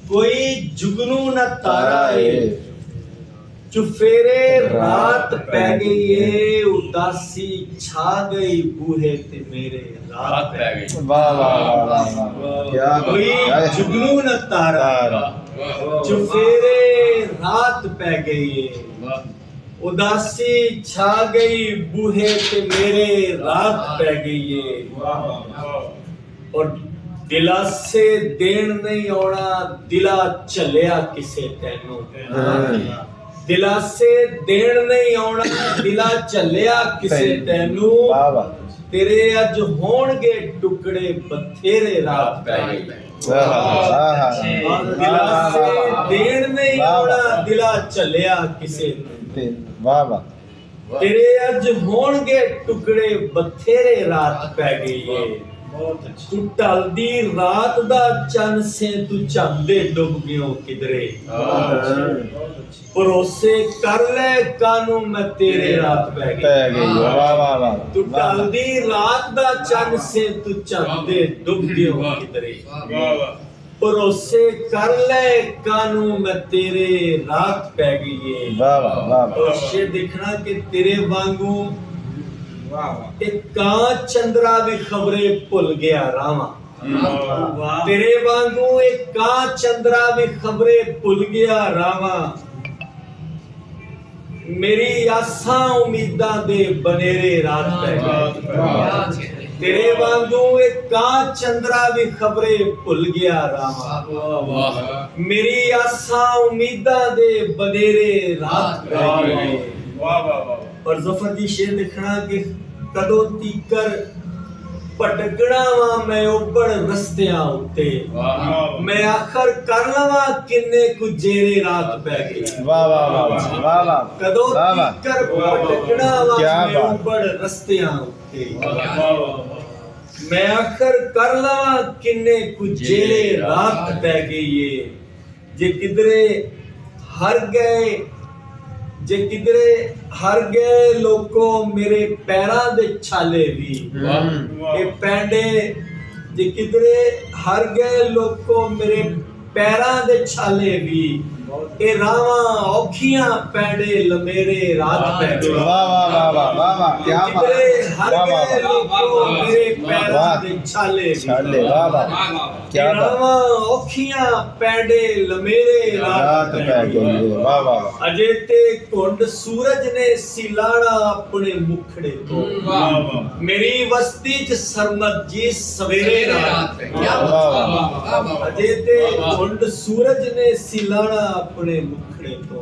कोई जुगनू न तारा है, चुफेरे रात पै गई है, उदासी छा गई बूहे ते मेरे रात पै गई। वाह वाह वाह वाह क्या कोई जुगनू न तारा, चुफेरे रात पै गई है, उदासी छा गई बूहे ते मेरे रात पै गई है। और दिलासे देन नहीं आना, दिला झलिया किसे तैनू, दिलासे देन नहीं आना, दिला झलिया किसे तैनू, तेरे अज होणगे टुकड़े बथेरे रात पै गई। दिलासे देन नहीं आना, दिला झलिया किसे वाह वाह तेरे अज होणगे टुकड़े बथेरे रात पै गई है। तू ढलदी रात दा चन से तू चांदे डुब गयो किधरे, भरोसे कर ले कानू मैं तेरे रात पै गई। वाह वाह वाह तू ढलदी रात दा चन से तू चांदे डुब गयो किधरे, भरोसे कर ले कानू मैं तेरे रात पै गई है। वाह वाह वाह भरोसे देखना कि तेरे वांगू एक कां चंद्रा भी खबरे भुल गया रामा, तेरे वांगू एक कां चंद्रा भी खबरे भुल गया रामा, मेरी आसां उम्मीदां दे बनेरे रात पै गई। तेरे वांगू एक कां चंद्रा भी खबरे भुल गया रामा, मेरी आसां उम्मीदां दे बनेरे रात पै गई। और जफर जी शेर लिखना कि कदों तीकर भटकना वा मैं उबड़ रस्तियां उत्ते, मैं आखर कर लवा किन्ने कु जेरे रात पै गई। वाह वाह वाह वाह वाह कदों तीकर भटकना वा मैं उबड़ रस्तियां उत्ते, मैं आखर कर लवा किन्ने कु जेरे रात पै गई है। जे किधरे हर गए, जे किधरे हर गए लोको मेरे पैरां दे छाले भी, ए पैंडे जे किधरे हर गए लोको मेरे पैरां दे छाले भी, ए रावां औखियां पैंडे लमेरे रात पै गई। वाह वाह वाह वाह वाह वाह क्या बात किधरे हर गए लोको मेरे पैरां दे छाले छाले वाह वाह क्या बात रावां औखियां पैंडे लमेरे रात पै गई। वाह वाह अजे ते घुंड सूरज ने सिलाना अपने मुखड़े तो, मेरी बस्ती च सरमत जी सवेरे रात अजे ते घुंड सूरज ने सिलाना अपने मुखड़े तो।